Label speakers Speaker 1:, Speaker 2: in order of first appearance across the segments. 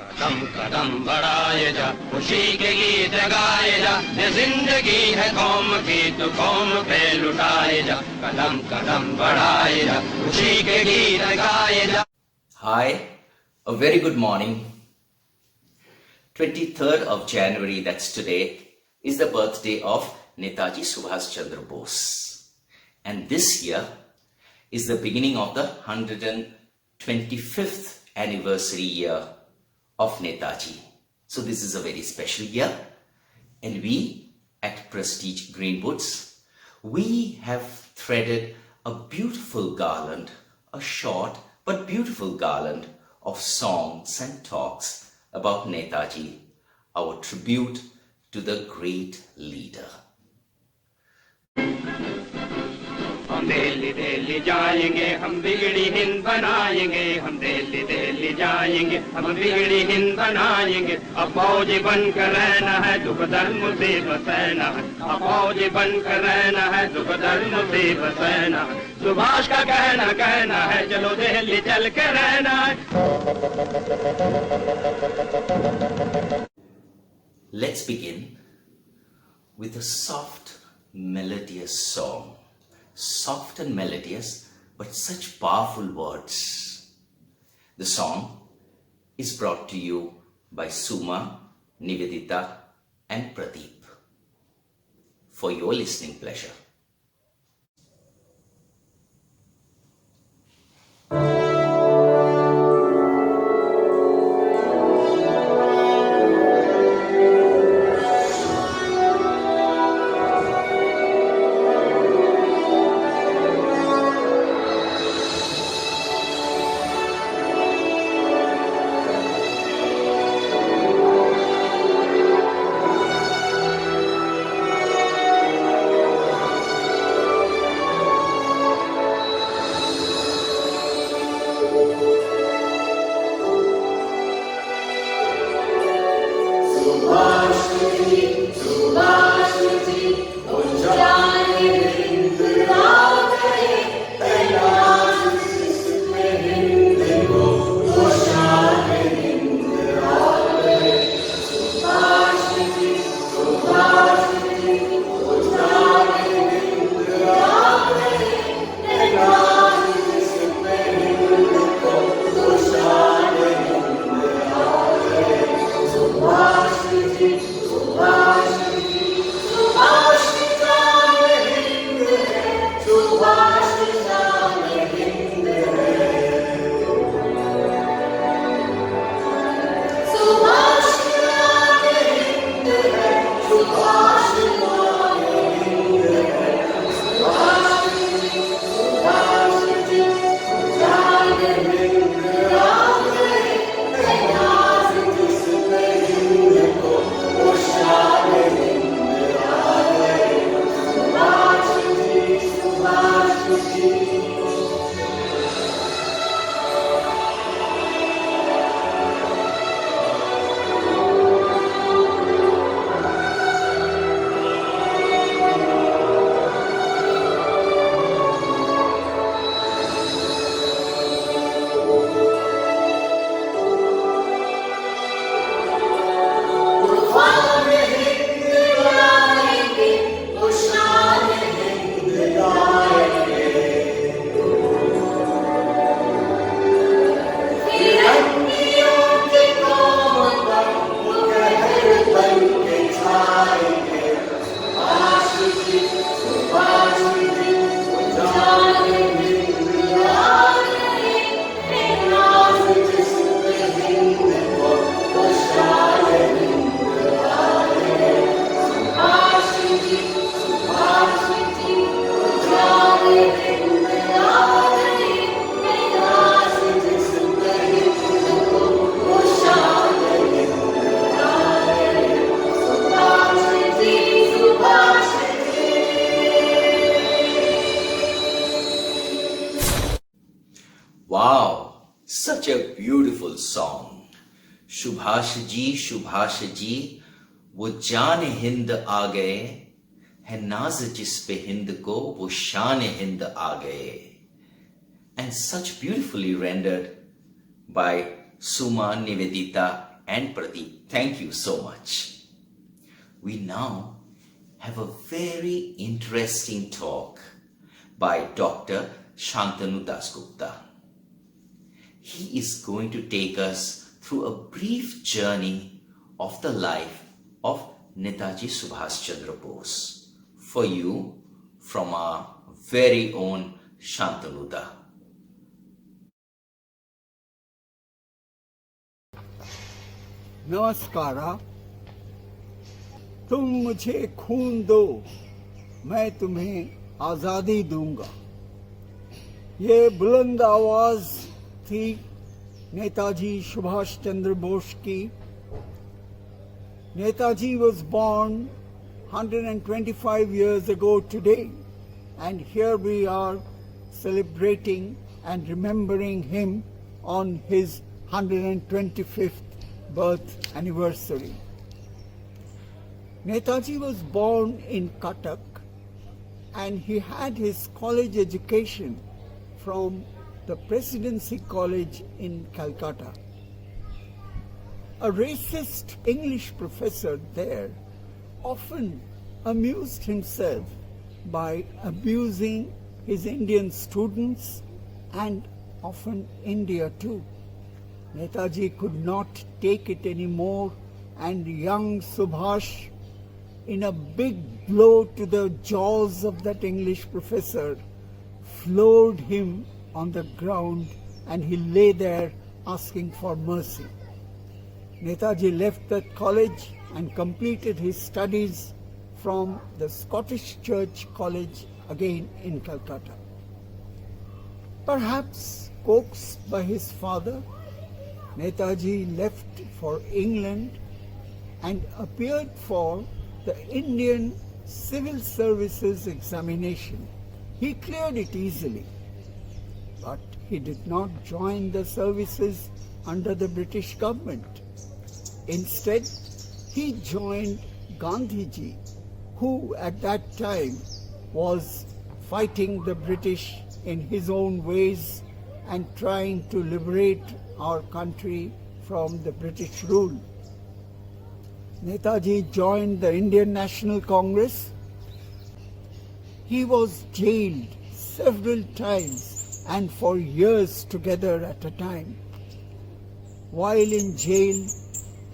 Speaker 1: कदम कदम बढ़ाए जा, खुशी के गीत गाए जा, ये जिंदगी है कौम की तो कौम पे लुटाए जा, कदम कदम बढ़ाए जा, खुशी के गीत गाए जा.
Speaker 2: Hi, a very good morning. 23rd of January, that's today, is the birthday of Netaji Chandra Bose. And this year is the beginning of the 125th anniversary year of Netaji. So this is a very special year, and we at Prestige Greenwoods, we have threaded a beautiful garland, a short but beautiful garland of songs and talks about Netaji, our tribute to the great leader.
Speaker 1: हम दिल्ली दिल्ली जाएंगे, हम बिगड़ी हिंद बनाएंगे, हम दिल्ली दिल्ली जाएंगे, हम बिगड़ी हिंद बनाएंगे. अब फौजी बनकर रहना है, दुख दर्द मुसीबत सहना है, अब फौजी बनकर रहना है, दुख दर्द मुसीबत सहना है. सुभाष का कहना है, चलो दिल्ली चल के रहना है.
Speaker 2: Let's begin with a soft, melodious song. Soft and melodious, but such powerful words. The song is brought to you by Suma, Nivedita and Pradeep for your listening pleasure. Wow, such a beautiful song. Subhash जी वो जान हिंद आ गए, है नाज जिस पे हिंद को वो शान हिंद आ गए. And such beautifully rendered by Suma, Nivedita and Pradeep, thank you so much. We now have a very interesting talk by Dr. Shantanu Dasgupta. He is going to take us through a brief journey of the life of Netaji Subhash Chandra Bose for you from our very own Shantanu Da.
Speaker 3: नमस्कार। तुम मुझे खून दो, मैं तुम्हें आजादी दूंगा। ये बुलंद आवाज थी नेताजी सुभाष चंद्र बोस की। Netaji was born 125 years ago today, and here we are celebrating and remembering him on his 125th birth anniversary. Netaji was born in Cuttack, and he had his college education from the Presidency College in Calcutta. A racist English professor there often amused himself by abusing his Indian students and often India too. Netaji could not take it anymore, and young Subhash, in a big blow to the jaws of that English professor, floored him on the ground, and he lay there asking for mercy. Netaji left that college and completed his studies from the Scottish Church College again in Calcutta. Perhaps coaxed by his father, Netaji left for England and appeared for the Indian Civil Services examination. He cleared it easily, but he did not join the services under the British government. Instead, he joined Gandhiji, who at that time was fighting the British in his own ways and trying to liberate our country from the British rule. Netaji joined the Indian National Congress. He was jailed several times and for years together at a time. While in jail,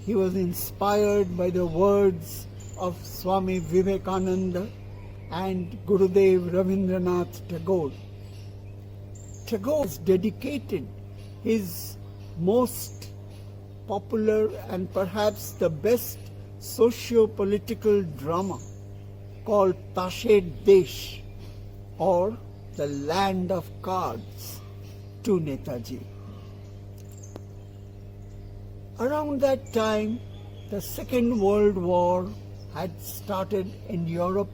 Speaker 3: he was inspired by the words of Swami Vivekananda and Gurudev Rabindranath Tagore. Tagore has dedicated his most popular and perhaps the best socio-political drama called Tashe Desh, or The Land of Cards, to Netaji. Around that time, the Second World War had started in Europe.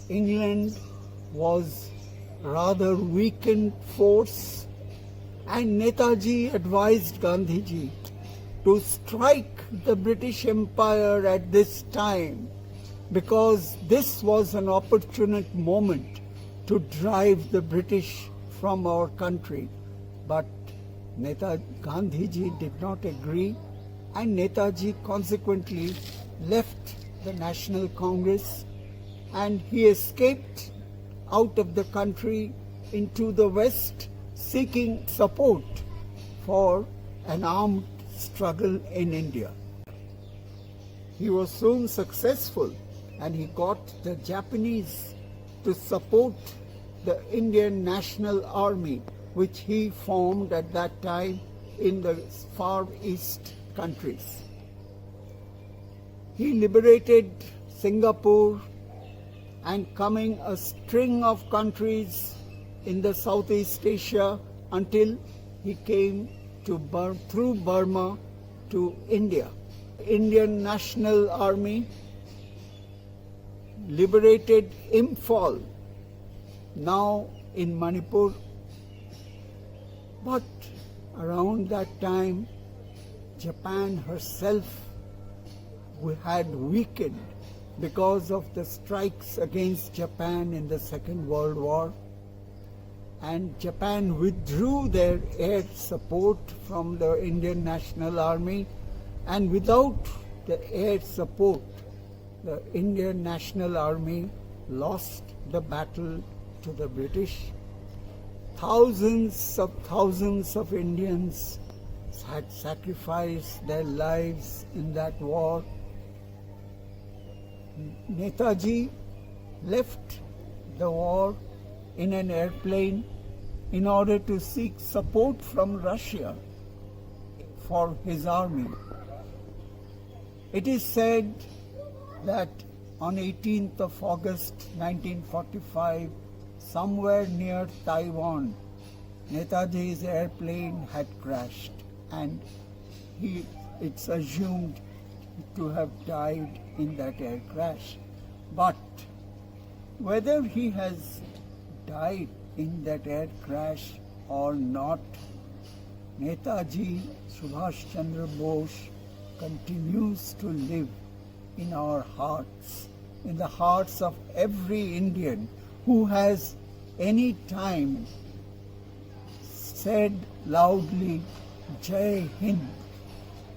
Speaker 3: England was rather weakened force, and Netaji advised Gandhiji to strike the British Empire at this time, because this was an opportune moment to drive the British from our country. But Gandhiji did not agree, and Netaji consequently left the National Congress, and he escaped out of the country into the West, seeking support for an armed struggle in India. He was soon successful, and he got the Japanese to support the Indian National Army, which he formed at that time in the Far East countries. He liberated Singapore and coming a string of countries in the Southeast Asia until he came to through Burma to India. Indian National Army liberated Imphal, now in Manipur. But around that time, Japan herself had weakened because of the strikes against Japan in the Second World War, and Japan withdrew their air support from the Indian National Army, And without the air support, the Indian National Army lost the battle to the British. Thousands of Indians had sacrificed their lives in that war. Netaji left the war in an airplane in order to seek support from Russia for his army. It is said that on 18th of August 1945, somewhere near Taiwan, Netaji's airplane had crashed and it's assumed to have died in that air crash. But whether he has died in that air crash or not, Netaji Subhash Chandra Bose continues to live in our hearts, in the hearts of every Indian who has any time said loudly, Jai Hind,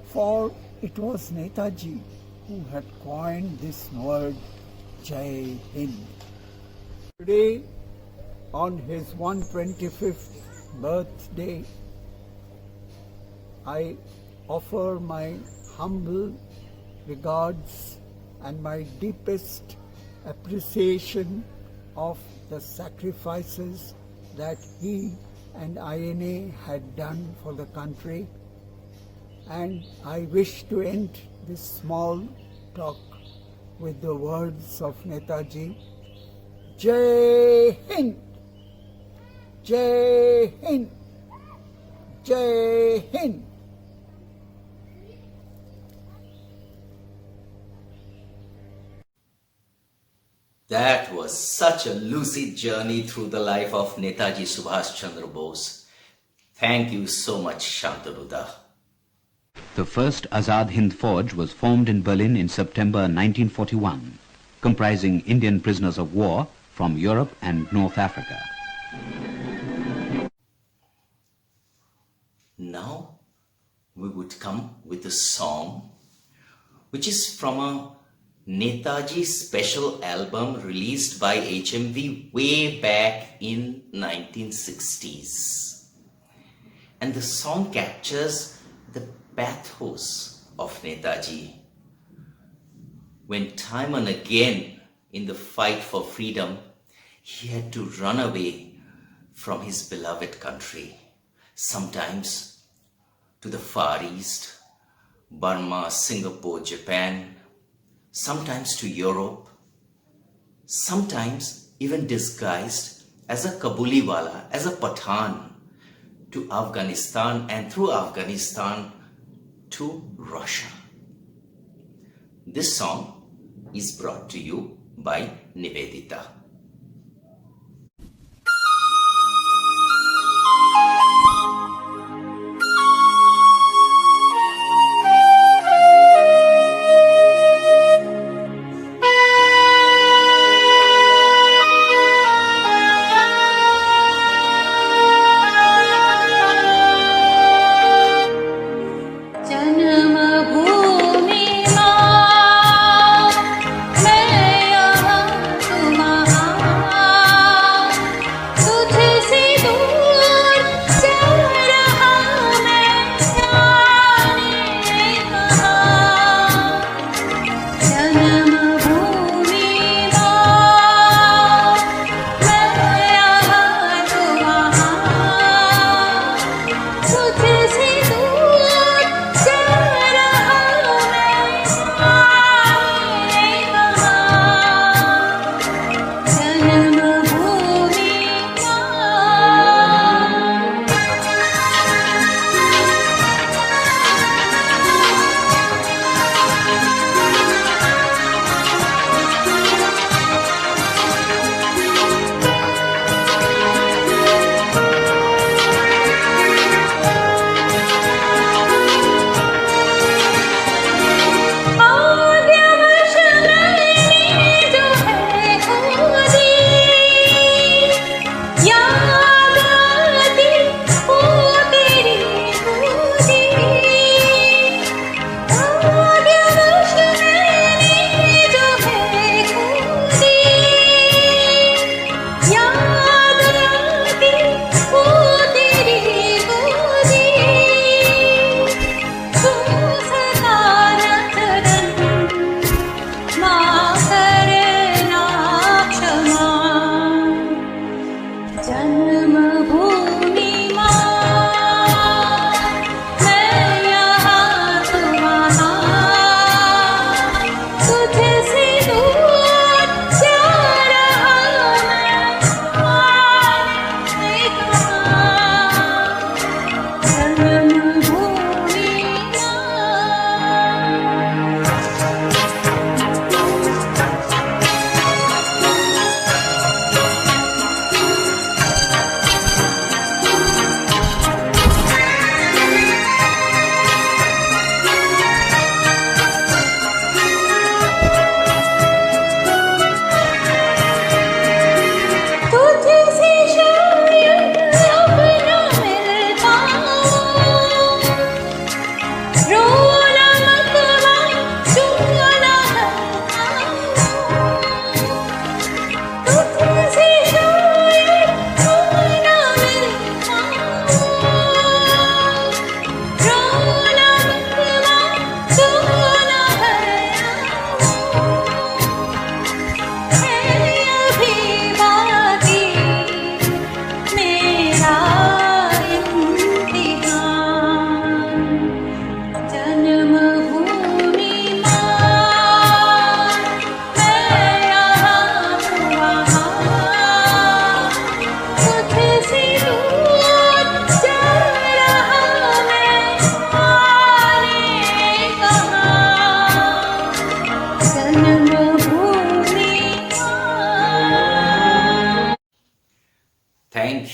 Speaker 3: for it was Netaji who had coined this word, Jai Hind. Today, on his 125th birthday, I offer my humble regards and my deepest appreciation of the sacrifices that he and INA had done for the country. And I wish to end this small talk with the words of Netaji, Jai Hind, Jai Hind, Jai Hind.
Speaker 2: That was such a lucid journey through the life of Netaji Subhash Chandra Bose. Thank you so much, Shantanuda.
Speaker 4: The first Azad Hind Forge was formed in Berlin in September 1941, comprising Indian prisoners of war from Europe and North Africa.
Speaker 2: Now we would come with a song which is from a Netaji special album released by HMV way back in 1960s. And the song captures the pathos of Netaji when time and again in the fight for freedom he had to run away from his beloved country, sometimes to the Far East, Burma, Singapore, Japan, sometimes to Europe, sometimes even disguised as a Kabuliwala, as a Pathan, to Afghanistan, and through Afghanistan to Russia. This song is brought to you by Nivedita.
Speaker 5: जन्मभूमि मां मैं यहाँ तुम्हारी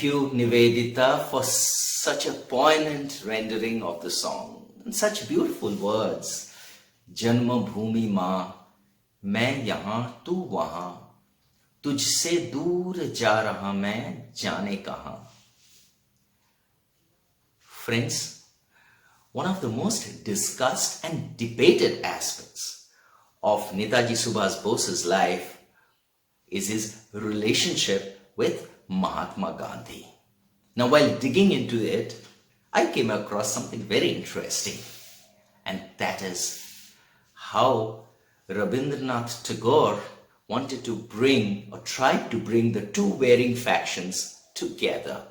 Speaker 2: Thank you, Nivedita, for such a poignant rendering of the song and such beautiful words. Janma bhumi maa, main yahan, tu wahan, tujhse dur ja raha main, jaane kahan. Friends, one of the most discussed and debated aspects of Netaji Subhas Bose's life is his relationship with Mahatma Gandhi. Now, while digging into it, I came across something very interesting, and that is how Rabindranath Tagore wanted to bring or tried to bring the two warring factions together.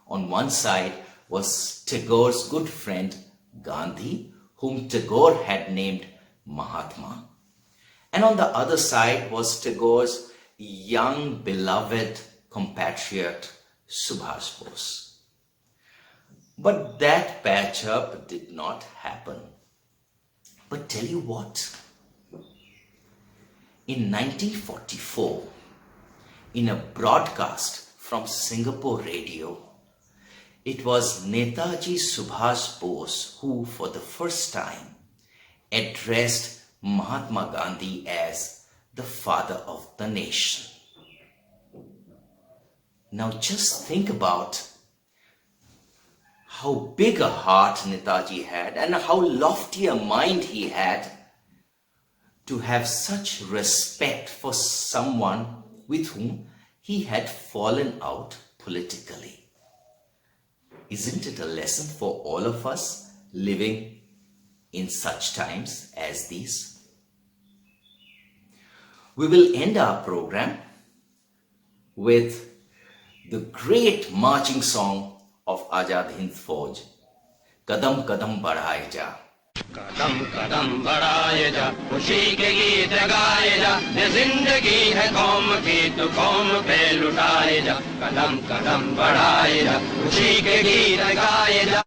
Speaker 2: On one side was Tagore's good friend Gandhi, whom Tagore had named Mahatma. And on the other side was Tagore's young, beloved compatriot Subhas Bose. But that patch-up did not happen. But tell you what, in 1944, in a broadcast from Singapore radio, it was Netaji Subhas Bose who, for the first time, addressed Mahatma Gandhi as the father of the nation. Now just think about how big a heart Netaji had and how lofty a mind he had to have such respect for someone with whom he had fallen out politically. Isn't it a lesson for all of us living in such times as these? We will end our program with the great marching song of Azad Hind Fauj, Kadam Kadam Badhaye Ja.
Speaker 1: कदम कदम बढ़ाए जा, खुशी के गीत गाए जा, ये जिंदगी है कौम की, तो कौम पे लुटाए जा। कदम कदम बढ़ाए जा, खुशी के गीत गाए जा।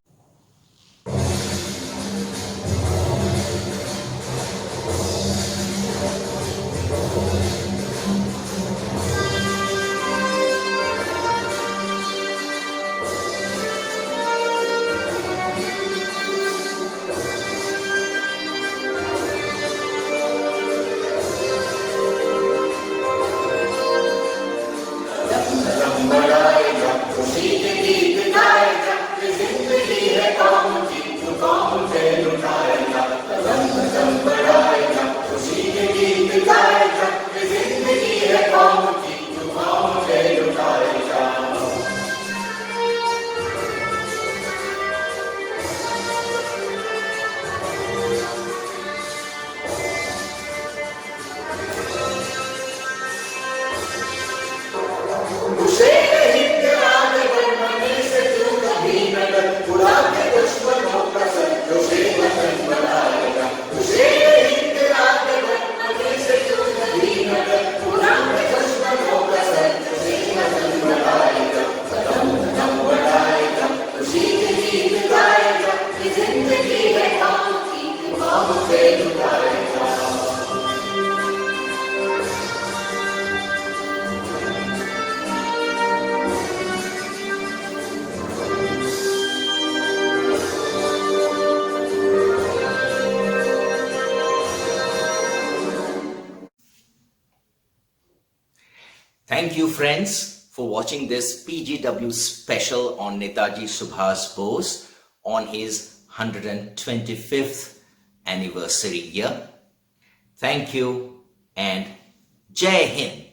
Speaker 2: Thank you, friends, for watching this PGW special on Netaji Subhas Bose on his 125th anniversary year. Thank you and Jai Hind.